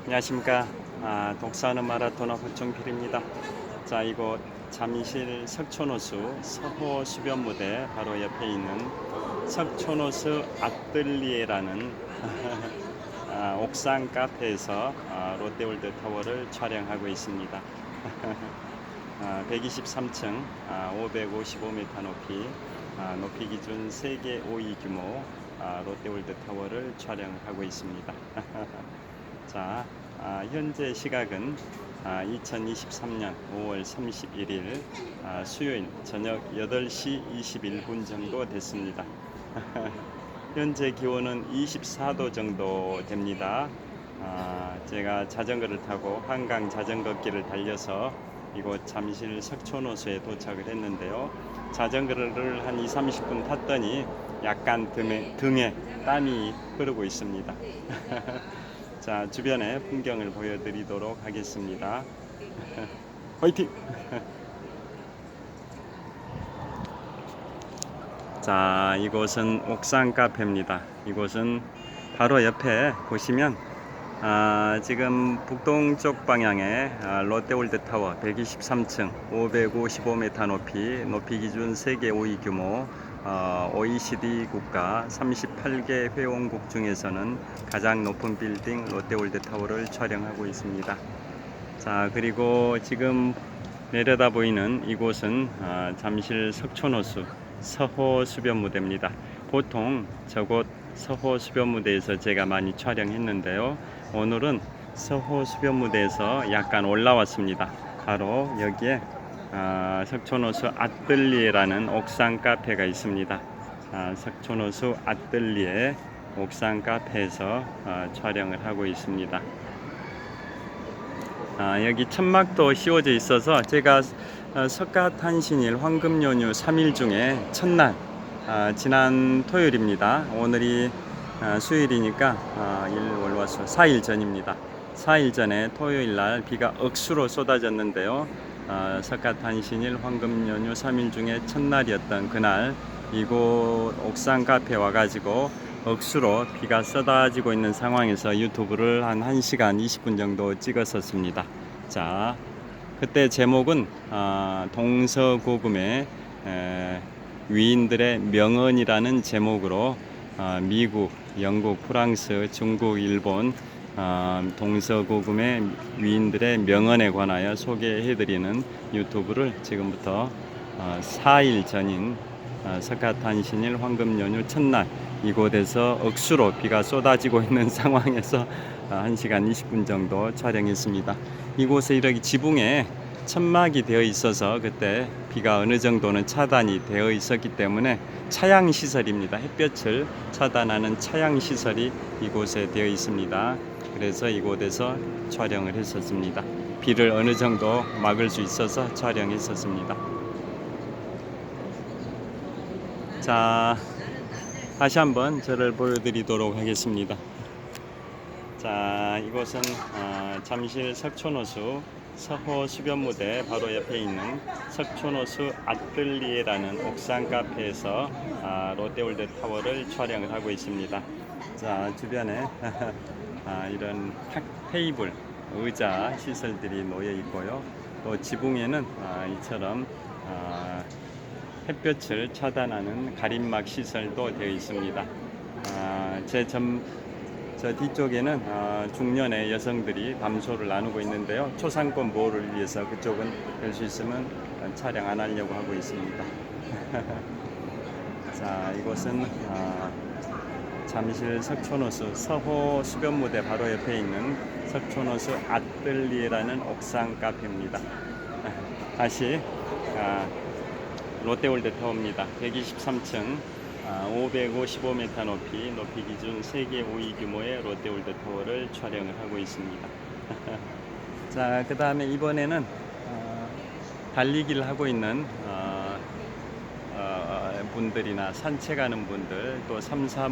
안녕하십니까. 독서하는 마라토너 허종필입니다. 자, 이곳 잠실 석촌호수 서호 수변무대 바로 옆에 있는 석촌호수 아뜰리에라는 옥상 카페에서 롯데월드 타워를 촬영하고 있습니다. 123층, 555m 높이, 높이 기준 세계 5위 규모 롯데월드 타워를 촬영하고 있습니다. 자, 현재 시각은 2023년 5월 31일 수요일 저녁 8시 21분 정도 됐습니다. 현재 기온은 24도 정도 됩니다. 제가 자전거를 타고 한강 자전거길을 달려서 이곳 잠실 석촌호수에 도착을 했는데요. 자전거를 한 2~30분 탔더니 약간 등에 땀이 흐르고 있습니다. 자, 주변의 풍경을 보여드리도록 하겠습니다. 화이팅! 자, 이곳은 옥상 카페입니다. 이곳은 바로 옆에 보시면 지금 북동쪽 방향에 롯데월드 타워 123층 555m 높이 기준 세계 5위 규모 OECD 국가 38개 회원국 중에서는 가장 높은 빌딩 롯데월드 타워를 촬영하고 있습니다. 자, 그리고 지금 내려다 보이는 이곳은 잠실 석촌호수 서호 수변무대입니다. 보통 저곳 서호 수변무대에서 제가 많이 촬영했는데요. 오늘은 서호 수변무대에서 약간 올라왔습니다. 바로 여기에 석촌호수 아뜰리에라는 옥상 카페가 있습니다. 석촌호수 아뜰리에 옥상 카페에서 촬영을 하고 있습니다. 여기 천막도 씌워져 있어서 제가 석가탄신일 황금연휴 3일 중에 첫날 지난 토요일입니다. 오늘이 수요일이니까 일월화수 4일 전입니다. 4일 전에 토요일날 비가 억수로 쏟아졌는데요. 석가탄신일 황금연휴 3일 중에 첫날이었던 그날 이곳 옥상 카페 와가지고 억수로 비가 쏟아지고 있는 상황에서 유튜브를 한 1시간 20분 정도 찍었었습니다. 자, 그때 제목은 동서고금의 위인들의 명언이라는 제목으로 미국, 영국, 프랑스, 중국, 일본 동서고금의 위인들의 명언에 관하여 소개해드리는 유튜브를 지금부터 4일 전인 석가탄신일 황금연휴 첫날 이곳에서 억수로 비가 쏟아지고 있는 상황에서 1시간 20분 정도 촬영했습니다. 이곳에 이렇게 지붕에 천막이 되어 있어서 그때 비가 어느 정도는 차단이 되어 있었기 때문에 차양 시설입니다. 햇볕을 차단하는 차양 시설이 이곳에 되어 있습니다. 그래서 이곳에서 촬영을 했었습니다. 비를 어느 정도 막을 수 있어서 촬영했었습니다. 자, 다시 한번 저를 보여드리도록 하겠습니다. 자, 이곳은 잠실 석촌호수 서호 수변무대 바로 옆에 있는 석촌호수 아뜰리에라는 옥상 카페에서 롯데월드 타워를 촬영을 하고 있습니다. 자, 주변에 이런 테이블, 의자 시설들이 놓여 있고요. 또 지붕에는 이처럼 햇볕을 차단하는 가림막 시설도 되어 있습니다. 저 뒤쪽에는 중년의 여성들이 담소를 나누고 있는데요. 초상권 보호를 위해서 그쪽은 될 수 있으면 촬영 안 하려고 하고 있습니다. 자, 이곳은 잠실 석촌호수 서호 수변무대 바로 옆에 있는 석촌호수 아뜰리에라는 옥상 카페입니다. 다시 롯데월드 타워입니다. 123층 555m 높이 기준 세계 5위 규모의 롯데월드 타워를 촬영을 하고 있습니다. 자, 그 다음에 이번에는 달리기를 하고 있는 분들이나 산책하는 분들, 또 3, 4, 5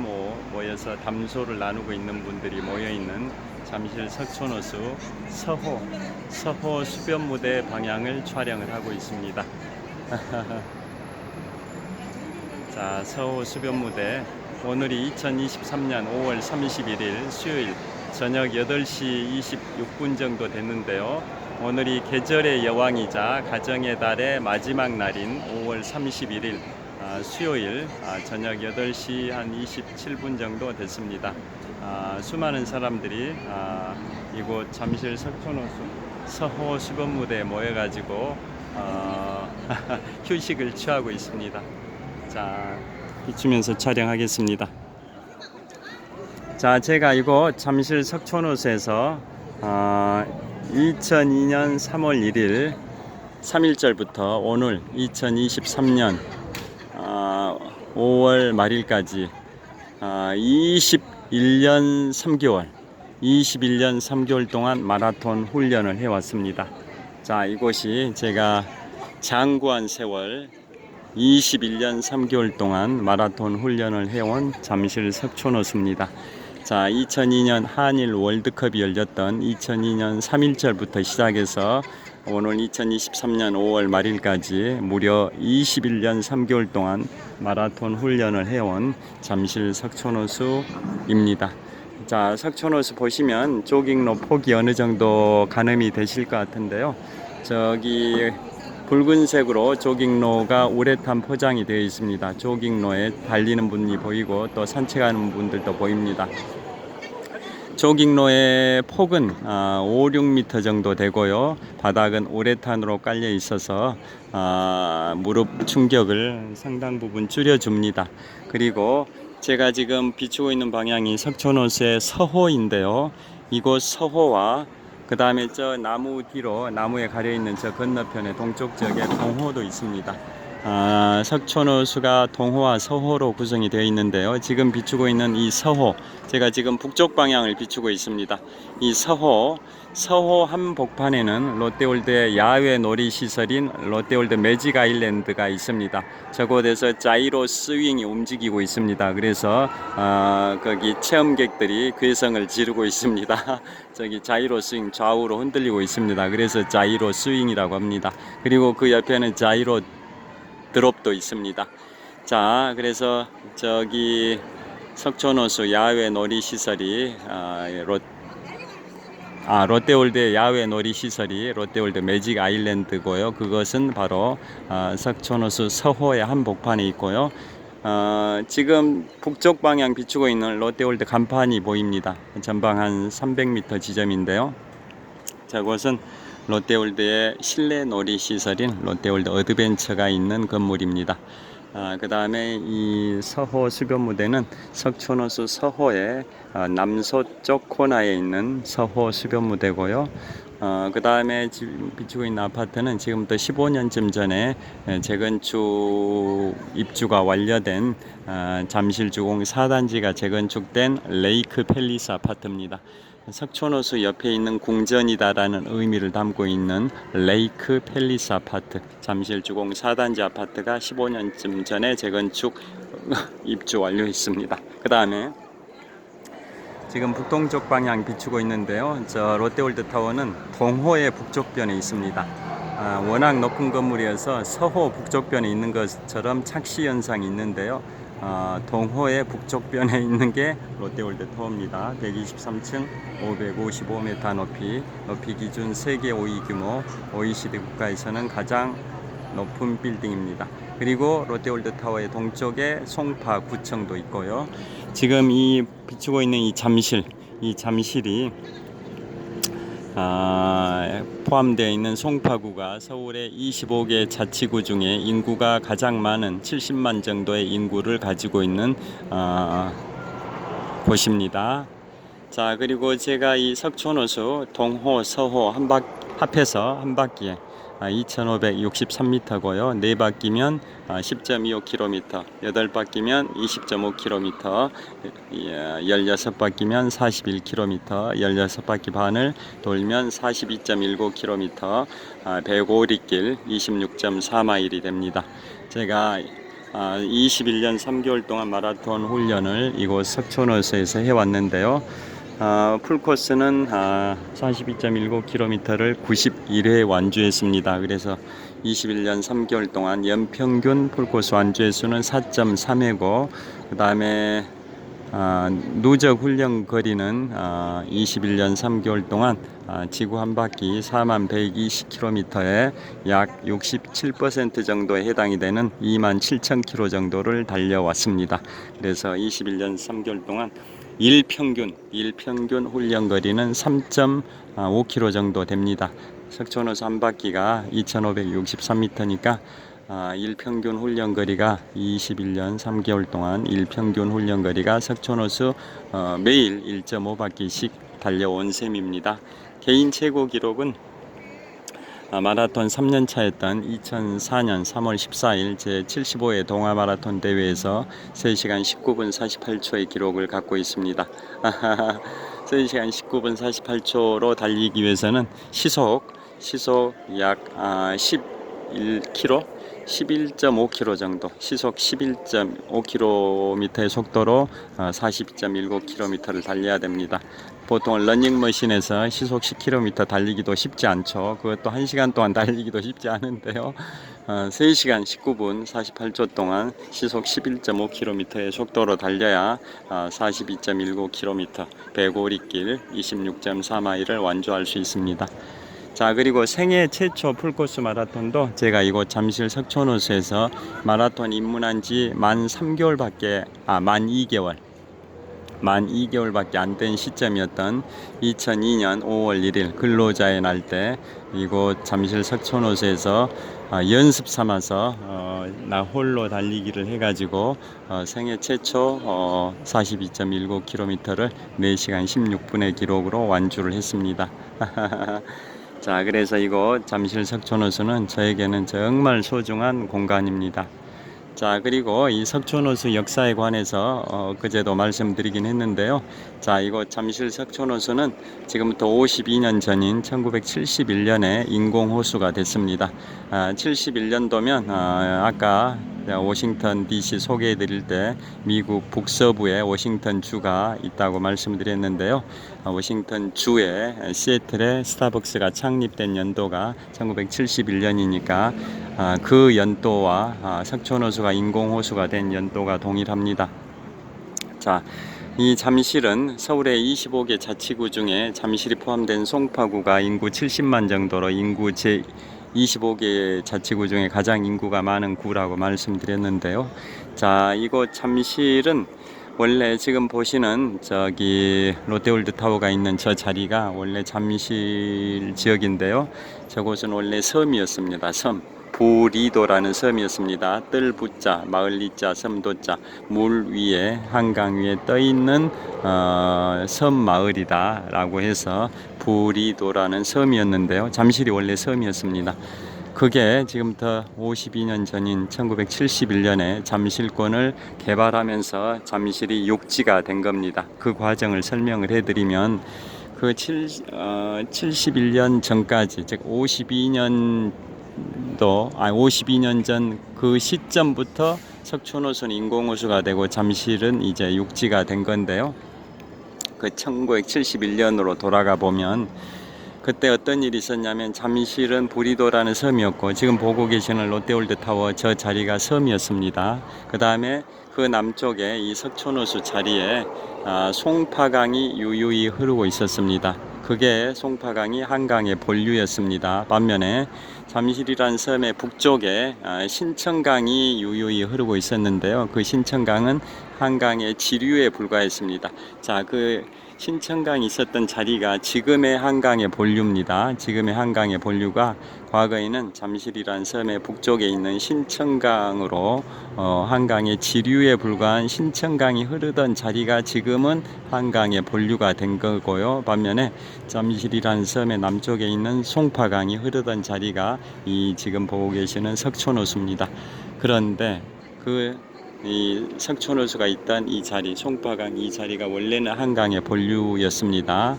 모여서 담소를 나누고 있는 분들이 모여있는 잠실 석촌호수 서호 수변무대 방향을 촬영을 하고 있습니다. 자, 서호 수변무대 오늘이 2023년 5월 31일 수요일 저녁 8시 26분 정도 됐는데요. 오늘이 계절의 여왕이자 가정의 달의 마지막 날인 5월 31일 수요일 저녁 8시 한 27분 정도 됐습니다. 수많은 사람들이 이곳 잠실 석촌호수 서호 수변무대에 모여가지고 휴식을 취하고 있습니다. 자, 비추면서 촬영하겠습니다. 자, 제가 이곳 잠실 석촌호수에서 2002년 3월 1일 3일절부터 오늘 2023년 5월 말일까지 21년 3개월 동안 마라톤 훈련을 해왔습니다. 자, 이곳이 제가 장구한 세월 21년 3개월 동안 마라톤 훈련을 해온 잠실 석촌호수입니다. 자, 2002년 한일 월드컵이 열렸던 2002년 3일절부터 시작해서 오늘 2023년 5월 말일까지 무려 21년 3개월 동안 마라톤 훈련을 해온 잠실 석촌호수입니다. 자, 석촌호수 보시면 조깅로 폭이 어느 정도 가늠이 되실 것 같은데요. 저기 붉은색으로 조깅로가 우레탄 포장이 되어 있습니다. 조깅로에 달리는 분이 보이고 또 산책하는 분들도 보입니다. 조깅로의 폭은 5, 6m 정도 되고요. 바닥은 우레탄으로 깔려 있어서 무릎 충격을 상당 부분 줄여줍니다. 그리고 제가 지금 비추고 있는 방향이 석촌호수의 서호인데요. 이곳 서호와 그 다음에 저 나무 뒤로 나무에 가려있는 저 건너편에 동쪽 지역에 동호도 있습니다. 석촌호수가 동호와 서호로 구성이 되어 있는데요. 지금 비추고 있는 이 서호, 제가 지금 북쪽 방향을 비추고 있습니다. 이 서호 한복판에는 롯데월드의 야외 놀이시설인 롯데월드 매직 아일랜드가 있습니다. 저곳에서 자이로 스윙이 움직이고 있습니다. 그래서 거기 체험객들이 괴성을 지르고 있습니다. 저기 자이로 스윙 좌우로 흔들리고 있습니다. 그래서 자이로 스윙이라고 합니다. 그리고 그 옆에는 자이로 드롭도 있습니다. 자, 그래서 저기 석촌호수 야외 놀이시설이 롯데월드의 야외 놀이시설이 롯데월드 매직 아일랜드고요. 그것은 바로 석촌호수 서호의 한복판에 있고요. 지금 북쪽 방향 비추고 있는 롯데월드 간판이 보입니다. 전방 한 300m 지점인데요. 저곳은 롯데월드의 실내 놀이시설인 롯데월드 어드벤처가 있는 건물입니다. 그 다음에 이 서호 수변무대는 석촌호수 서호의 남서쪽 코너에 있는 서호 수변무대고요. 그 다음에 지금 비추고 있는 아파트는 지금부터 15년쯤 전에 재건축 입주가 완료된 잠실주공 4단지가 재건축된 레이크 팰리스 아파트입니다. 석촌호수 옆에 있는 궁전이다라는 의미를 담고 있는 레이크 팰리스 아파트, 잠실주공 4단지 아파트가 15년쯤 전에 재건축 입주 완료했습니다. 그 다음에 지금 북동쪽 방향 비추고 있는데요. 저 롯데월드 타워는 동호의 북쪽변에 있습니다. 워낙 높은 건물이어서 서호 북쪽변에 있는 것처럼 착시 현상이 있는데요. 동호의 북쪽변에 있는 게 롯데월드 타워입니다. 123층 555m 높이 기준 세계 5위 규모 OECD 국가에서는 가장 높은 빌딩입니다. 그리고 롯데월드 타워의 동쪽에 송파구청도 있고요. 지금 이 비추고 있는 이 잠실이 포함되어 있는 송파구가 서울의 25개 자치구 중에 인구가 가장 많은 70만 정도의 인구를 가지고 있는 곳입니다. 자, 그리고 제가 이 석촌호수 동호 서호 합해서 한 바퀴에 2563m고요. 4바퀴면 10.25km, 8바퀴면 20.5km, 16바퀴면 41km, 16바퀴 반을 돌면 42.19km, 105리길 26.4마일이 됩니다. 제가 21년 3개월 동안 마라톤 훈련을 이곳 석촌호수에서 해왔는데요. 풀코스는 42.19km를 91회 완주했습니다. 그래서 21년 3개월 동안 연평균 풀코스 완주의 수는 4.3회고 그 다음에 누적 훈련 거리는 21년 3개월 동안 지구 한 바퀴 4120km에 약 67% 정도에 해당이 되는 27,000km 정도를 달려왔습니다. 그래서 21년 3개월 동안 일평균 훈련 거리는 3.5km 정도 됩니다. 석촌호수 한 바퀴가 2563m니까 일평균 훈련거리가 21년 3개월 동안 일평균 훈련거리가 석촌호수 매일 1.5바퀴씩 달려온 셈입니다. 개인 최고 기록은 마라톤 3년 차였던 2004년 3월 14일 제75회 동아마라톤 대회에서 3시간 19분 48초의 기록을 갖고 있습니다. 3시간 19분 48초로 달리기 위해서는 시속 약 11km 11.5km 정도, 시속 11.5km의 속도로 40.19km를 달려야 됩니다. 보통 러닝머신에서 시속 10km 달리기도 쉽지 않죠. 그것도 1시간 동안 달리기도 쉽지 않은데요. 3시간 19분 48초 동안 시속 11.5km의 속도로 달려야 42.19km, 배고리길 26.4마일을 완주할 수 있습니다. 자, 그리고 생애 최초 풀코스 마라톤도 제가 이곳 잠실 석촌호수에서 마라톤 입문한 지 만 2개월밖에 안 된 시점이었던 2002년 5월 1일 근로자의 날 때 이곳 잠실 석촌호수에서 연습 삼아서 나 홀로 달리기를 해가지고 생애 최초 42.19km를 4시간 16분의 기록으로 완주를 했습니다. 자, 그래서 이곳 잠실 석촌호수는 저에게는 정말 소중한 공간입니다. 자, 그리고 이 석촌호수 역사에 관해서 그제도 말씀드리긴 했는데요. 자, 이곳 잠실 석촌호수는 지금부터 52년 전인 1971년에 인공호수가 됐습니다. 71년도면 아까 워싱턴 DC 소개해 드릴 때 미국 북서부에 워싱턴 주가 있다고 말씀드렸는데요. 워싱턴 주에 시애틀에 스타벅스가 창립된 연도가 1971년이니까 그 연도와 석촌호수가 인공호수가 된 연도가 동일합니다. 자, 이 잠실은 서울의 25개 자치구 중에 잠실이 포함된 송파구가 인구 70만 정도로 인구 제25개 자치구 중에 가장 인구가 많은 구라고 말씀드렸는데요. 자, 이곳 잠실은 원래 지금 보시는 저기 롯데월드타워가 있는 저 자리가 원래 잠실 지역인데요. 저곳은 원래 섬이었습니다. 섬. 부리도라는 섬이었습니다. 뜰부자, 마을리자, 섬도자, 물 위에 한강 위에 떠 있는 섬 마을이다 라고 해서 부리도라는 섬이었는데요. 잠실이 원래 섬이었습니다. 그게 지금부터 52년 전인 1971년에 잠실권을 개발하면서 잠실이 육지가 된 겁니다. 그 과정을 설명을 해드리면 그 71년 전까지, 즉 52년 전 그 시점부터 석촌호수는 인공호수가 되고 잠실은 이제 육지가 된 건데요. 그 1971년으로 돌아가 보면 그때 어떤 일이 있었냐면 잠실은 부리도라는 섬이었고 지금 보고 계시는 롯데월드타워 저 자리가 섬이었습니다. 그 다음에 그 남쪽에 이 석촌호수 자리에 송파강이 유유히 흐르고 있었습니다. 그게 송파강이 한강의 본류였습니다. 반면에 잠실이란 섬의 북쪽에 신천강이 유유히 흐르고 있었는데요. 그 신천강은 한강의 지류에 불과했습니다. 자, 그 신천강이 있었던 자리가 지금의 한강의 본류입니다. 지금의 한강의 본류가 과거에는 잠실이란 섬의 북쪽에 있는 신천강으로 한강의 지류에 불과한 신천강이 흐르던 자리가 지금은 한강의 본류가 된 거고요. 반면에 잠실이란 섬의 남쪽에 있는 송파강이 흐르던 자리가 이 지금 보고 계시는 석촌호수입니다. 그런데 이 석촌호수가 있던 이 자리, 송파강 이 자리가 원래는 한강의 본류였습니다.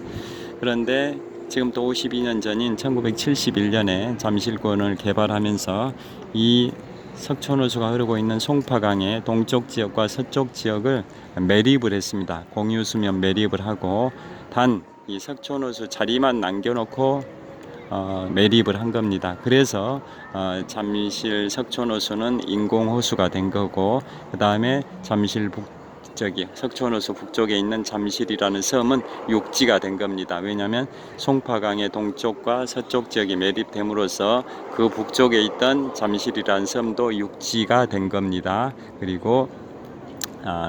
그런데 지금부터 52년 전인 1971년에 잠실권을 개발하면서 이 석촌호수가 흐르고 있는 송파강의 동쪽 지역과 서쪽 지역을 매립을 했습니다. 공유수면 매립을 하고 단 이 석촌호수 자리만 남겨놓고 매립을 한 겁니다. 그래서 잠실 석촌호수는 인공호수가 된 거고 그 다음에 잠실 저기 석촌호수 북쪽에 있는 잠실이라는 섬은 육지가 된 겁니다. 왜냐하면 송파강의 동쪽과 서쪽 지역이 매립됨으로써 그 북쪽에 있던 잠실이라는 섬도 육지가 된 겁니다. 그리고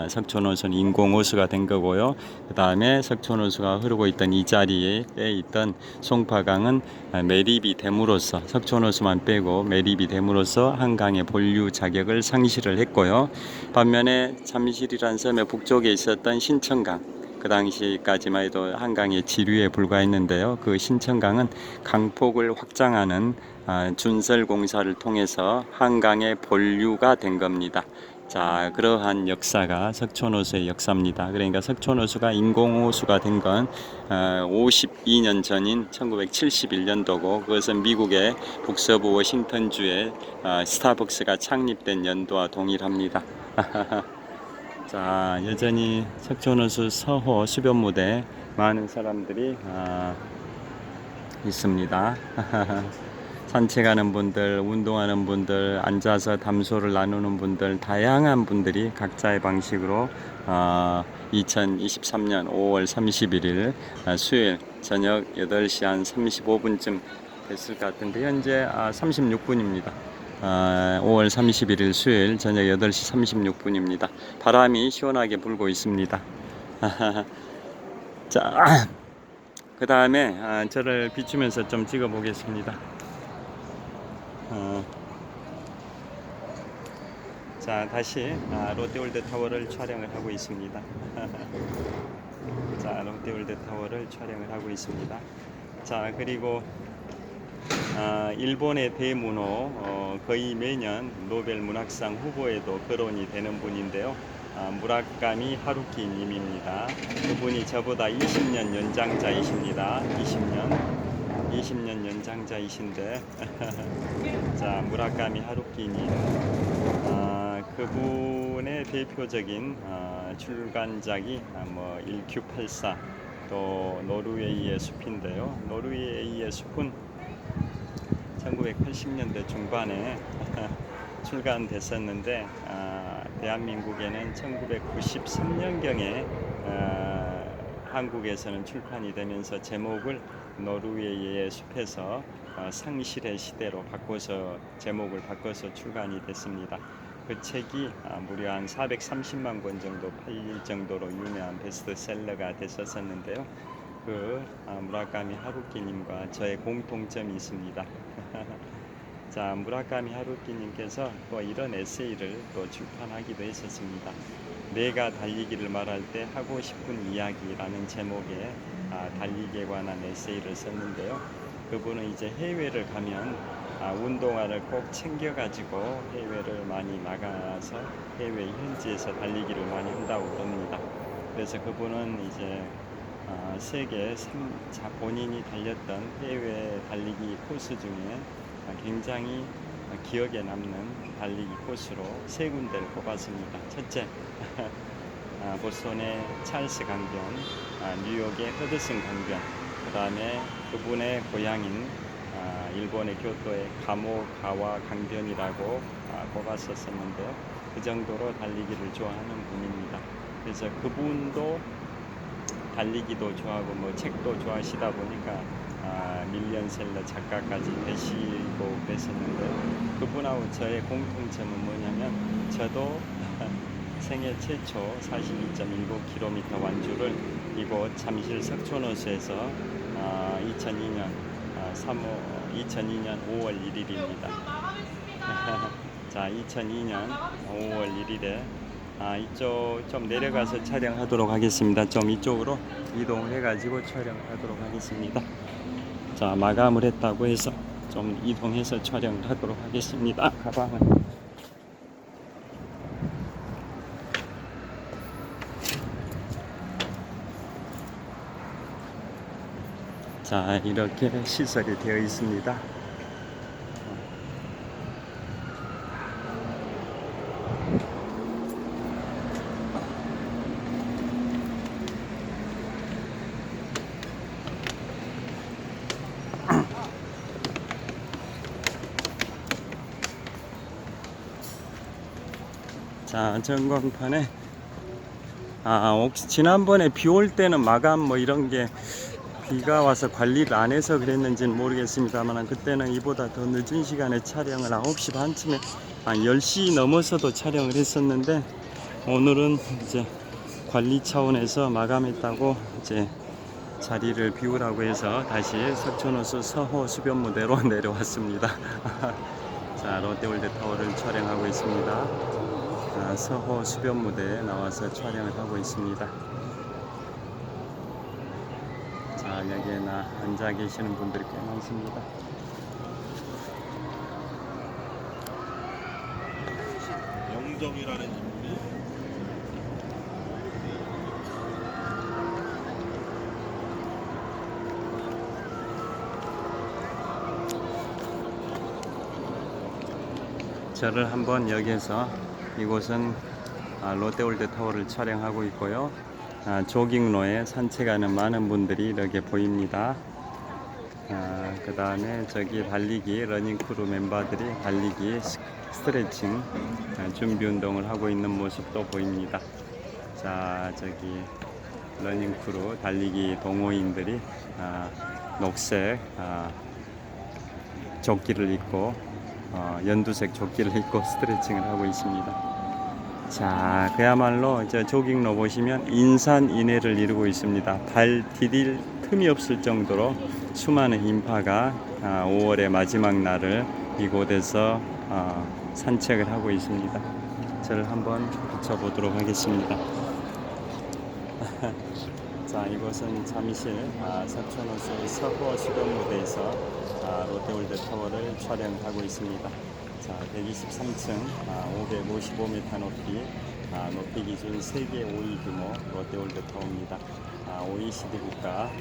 석촌호수는 인공호수가 된 거고요. 그 다음에 석촌호수가 흐르고 있던 이 자리에 있던 송파강은 매립이 됨으로써 석촌호수만 빼고 매립이 됨으로써 한강의 본류 자격을 상실을 했고요. 반면에 잠실이라는 섬의 북쪽에 있었던 신천강, 그 당시까지만 해도 한강의 지류에 불과했는데요. 그 신천강은 강폭을 확장하는 준설 공사를 통해서 한강의 본류가 된 겁니다. 자, 그러한 역사가 석촌호수의 역사입니다. 그러니까 석촌호수가 인공호수가 된 건 52년 전인 1971년도고 그것은 미국의 북서부 워싱턴주에 스타벅스가 창립된 연도와 동일합니다. 자, 여전히 석촌호수 서호 수변무대에 많은 사람들이 있습니다. 산책하는 분들, 운동하는 분들, 앉아서 담소를 나누는 분들, 다양한 분들이 각자의 방식으로 2023년 5월 31일 수요일 저녁 8시 한 35분쯤 됐을 것 같은데 현재 36분입니다. 5월 31일 수요일 저녁 8시 36분입니다. 바람이 시원하게 불고 있습니다. 자, 그 다음에 저를 비추면서 좀 찍어 보겠습니다. 자, 다시 롯데월드타워를 촬영을 하고 있습니다. 자, 롯데월드타워를 촬영을 하고 있습니다. 자, 그리고 일본의 대문호 거의 매년 노벨 문학상 후보에도 거론이 되는 분인데요. 무라카미 하루키 님입니다. 그분이 저보다 20년 연장자이십니다. 20년 연장자이신데 자, 무라카미 하루키 님, 그분의 대표적인 출간작이 뭐 1Q84 또 노르웨이의 숲인데요. 노르웨이의 숲은 1980년대 중반에 출간됐었는데 대한민국에는 1993년경에 한국에서는 출판이 되면서 제목을 노르웨이의 숲에서 상실의 시대로 바꿔서 제목을 바꿔서 출간이 됐습니다. 그 책이 무려 한 430만 권 정도 팔릴 정도로 유명한 베스트셀러가 됐었는데요. 그 무라카미 하루키님과 저의 공통점이 있습니다. 자, 무라카미 하루키님께서 또 이런 에세이를 또 출판하기도 했었습니다. 내가 달리기를 말할 때 하고 싶은 이야기라는 제목의 달리기에 관한 에세이를 썼는데요. 그분은 이제 해외를 가면 운동화를 꼭 챙겨가지고 해외를 많이 나가서 해외 현지에서 달리기를 많이 한다고 그럽니다. 그래서 그분은 이제 세계 본인이 달렸던 해외 달리기 코스 중에 굉장히 기억에 남는 달리기 코스로 세 군데를 꼽았습니다. 첫째, 보스턴의 찰스 강변, 뉴욕의 허드슨 강변, 그 다음에 그분의 고향인 일본의 교토의 가모가와 강변이라고 꼽았었는데요. 그 정도로 달리기를 좋아하는 분입니다. 그래서 그분도 달리기도 좋아하고 뭐 책도 좋아하시다 보니까 밀리언셀러 작가까지 되시고 그랬었는데 그분하고 저의 공통점은 뭐냐면 저도 생애 최초 42.19km 완주를 이곳 잠실 석촌호수에서 2002년 5월 1일입니다. 자, 2002년 5월 1일에 이쪽 좀 내려가서 촬영하도록 하겠습니다. 좀 이쪽으로 이동해 가지고 촬영하도록 하겠습니다. 자, 마감을 했다고 해서 좀 이동해서 촬영을 하도록 하겠습니다. 가방은 자, 이렇게 시설이 되어 있습니다. 자, 전광판에 혹시 지난번에 비 올 때는 마감 뭐 이런 게 비가 와서 관리를 안 해서 그랬는지는 모르겠습니다만 그때는 이보다 더 늦은 시간에 촬영을 9시 반쯤에 10시 넘어서도 촬영을 했었는데 오늘은 이제 관리 차원에서 마감했다고 이제 자리를 비우라고 해서 다시 석촌호수 서호 수변무대로 내려왔습니다. 자, 롯데월드타워를 촬영하고 있습니다. 서호 수변무대에 나와서 촬영을 하고 있습니다. 자, 여기에 앉아 계시는 분들이 꽤 많습니다. 영정이라는 인물이 저를 한번 여기에서 이곳은 롯데월드타워를 촬영하고 있고요. 조깅로에 산책하는 많은 분들이 이렇게 보입니다. 그 다음에 저기 달리기 러닝크루 멤버들이 달리기 스트레칭 준비 운동을 하고 있는 모습도 보입니다. 자, 저기 러닝크루 달리기 동호인들이 녹색 조끼를 입고 연두색 조끼를 입고 스트레칭을 하고 있습니다. 자, 그야말로 저 조깅로 보시면 인산인해를 이루고 있습니다. 발 디딜 틈이 없을 정도로 수많은 인파가 5월의 마지막 날을 이곳에서 산책을 하고 있습니다. 저를 한번 비춰보도록 하겠습니다. 자, 이곳은 잠실 석촌호수 서호 수변무대에서 롯데월드타워를 촬영하고 있습니다. 자, 123층 555m 높이 높이 기준 세계 5위 규모 롯데월드타워입니다. OECD 국가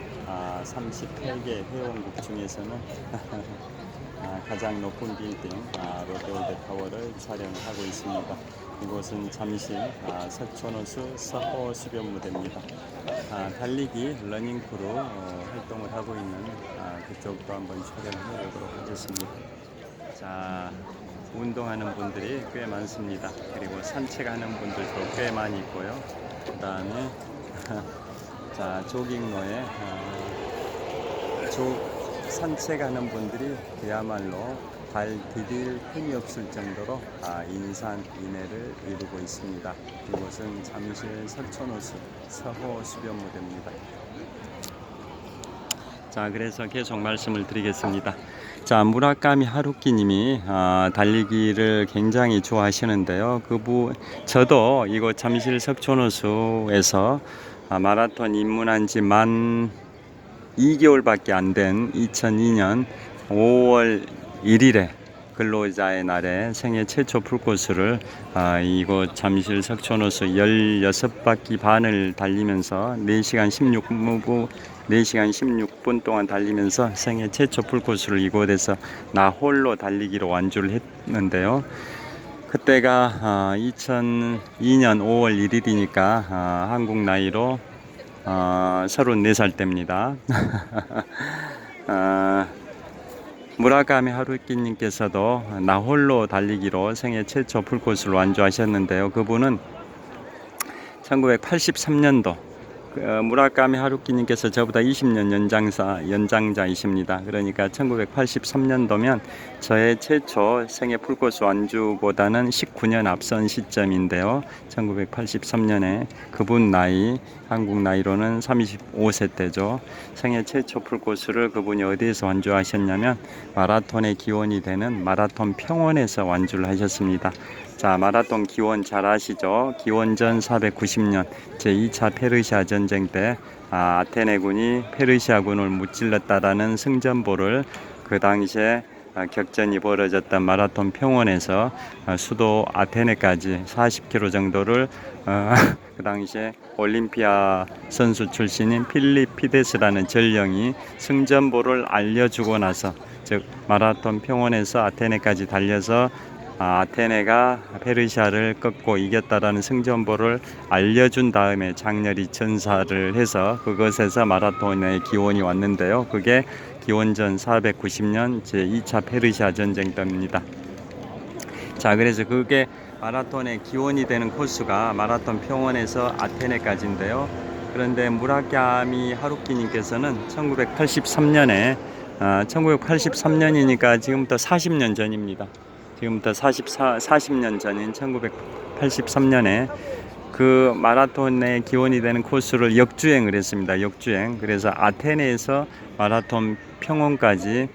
38개 회원국 중에서는 가장 높은 빌딩 롯데월드타워를 촬영하고 있습니다. 이곳은 잠실 석촌호수 서호 수변무대입니다. 달리기 러닝크루 활동을 하고 있는 그쪽도 한번 촬영해 보도록 하겠습니다. 자, 운동하는 분들이 꽤 많습니다. 그리고 산책하는 분들도 꽤 많이 있고요. 그 다음에 자, 조깅로에 산책하는 분들이 그야말로 발 디딜 틈이 없을 정도로 인산인해를 이루고 있습니다. 이곳은 잠실 석촌호수 서호 수변무대입니다. 자, 그래서 계속 말씀을 드리겠습니다. 자, 무라카미 하루키 님이 달리기를 굉장히 좋아하시는데요. 저도 이곳 잠실 석촌호수에서 마라톤 입문한 지 만 2개월밖에 안 된 2002년 5월 1일에 근로자의 날에 생애 최초 풀코스를 이곳 잠실 석촌호수 16바퀴 반을 달리면서 4시간 16분 동안 달리면서 생애 최초 풀코스를 이곳에서 나 홀로 달리기로 완주를 했는데요. 그때가 2002년 5월 1일이니까 한국 나이로 34살 때입니다. 무라카미 하루키님께서도 나 홀로 달리기로 생애 최초 풀코스를 완주하셨는데요. 그분은 1983년도 무라카미 하루키님께서 저보다 20년 연장자이십니다. 그러니까 1983년도면 저의 최초 생애 풀코스 완주보다는 19년 앞선 시점인데요. 1983년에 그분 나이, 한국 나이로는 35세 때죠. 생애 최초 풀코스를 그분이 어디에서 완주하셨냐면 마라톤의 기원이 되는 마라톤 평원에서 완주를 하셨습니다. 자, 마라톤 기원 잘 아시죠? 기원전 490년 제2차 페르시아 전쟁 때 아테네군이 페르시아군을 무찔렀다라는 승전보를 그 당시에 격전이 벌어졌던 마라톤 평원에서 수도 아테네까지 40km 정도를 그 당시에 올림피아 선수 출신인 필리피데스라는 전령이 승전보를 알려주고 나서 즉 마라톤 평원에서 아테네까지 달려서 아테네가 페르시아를 꺾고 이겼다라는 승전보를 알려준 다음에 장렬히 전사를 해서 그것에서 마라톤의 기원이 왔는데요. 그게 기원전 490년 제2차 페르시아 전쟁 때입니다. 자, 그래서 그게 마라톤의 기원이 되는 코스가 마라톤 평원에서 아테네까지인데요. 그런데 무라카미 하루키님께서는 1983년에 1983년이니까 지금부터 40년 전입니다. 지금부터 40년 전인 1983년에 그 마라톤의 기원이 되는 코스를 역주행을 했습니다. 역주행. 그래서 아테네에서 마라톤 평원까지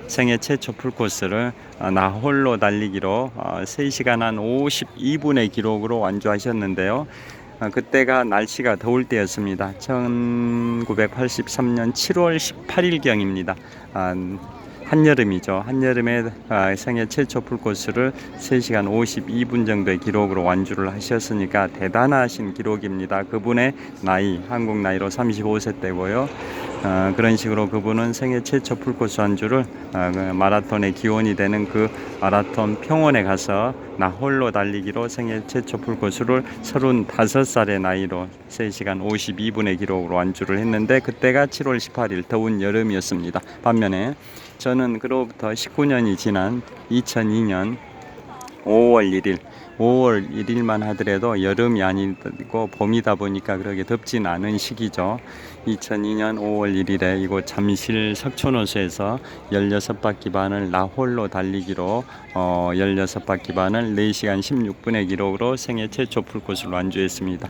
생애 최초 풀코스를 나 홀로 달리기로 3시간 한 52분의 기록으로 완주하셨는데요. 그때가 날씨가 더울 때였습니다. 1983년 7월 18일경입니다. 한여름이죠. 한여름에 생애 최초 풀코스를 3시간 52분 정도의 기록으로 완주를 하셨으니까 대단하신 기록입니다. 그분의 나이, 한국 나이로 35세 때고요. 그런 식으로 그분은 생애 최초 풀코스 완주를 그 마라톤의 기원이 되는 그 마라톤 평원에 가서 나 홀로 달리기로 생애 최초 풀코스를 35살의 나이로 3시간 52분의 기록으로 완주를 했는데 그때가 7월 18일 더운 여름이었습니다. 반면에 저는 그로부터 19년이 지난 2002년 5월 1일만 하더라도 여름이 아니고 봄이다 보니까 그렇게 덥진 않은 시기죠. 2002년 5월 1일에 이곳 잠실 석촌호수에서 16바퀴 반을 나 홀로 달리기로 16바퀴 반을 4시간 16분의 기록으로 생애 최초 풀코스를 완주했습니다.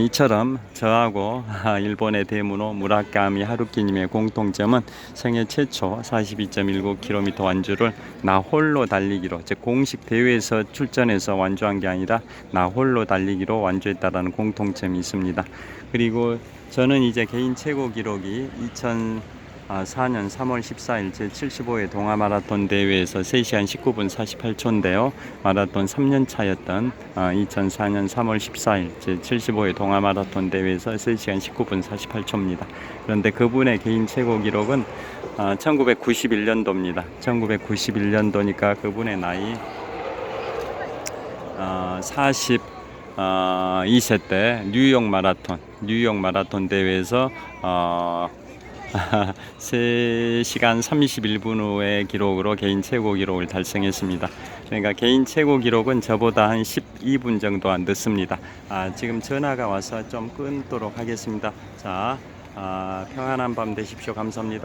이처럼 저하고 일본의 대문호 무라카미 하루키님의 공통점은 생애 최초 42.19km 완주를 나 홀로 달리기로, 즉 공식 대회에서 출전해서 완주한 게 아니라 나 홀로 달리기로 완주했다라는 공통점이 있습니다. 그리고 저는 이제 개인 최고 기록이 2004년 3월 14일 제75회 동아마라톤 대회에서 3시간 19분 48초인데요. 마라톤 3년 차였던 2004년 3월 14일 제75회 동아마라톤 대회에서 3시간 19분 48초입니다. 그런데 그분의 개인 최고 기록은 1991년도입니다. 1991년도니까 그분의 나이 42세 때 뉴욕 마라톤 대회에서 3시간 31분 후의 기록으로 개인 최고 기록을 달성했습니다. 그러니까 개인 최고 기록은 저보다 한 12분 정도 안 늦습니다. 지금 전화가 와서 좀 끊도록 하겠습니다. 자, 평안한 밤 되십시오. 감사합니다.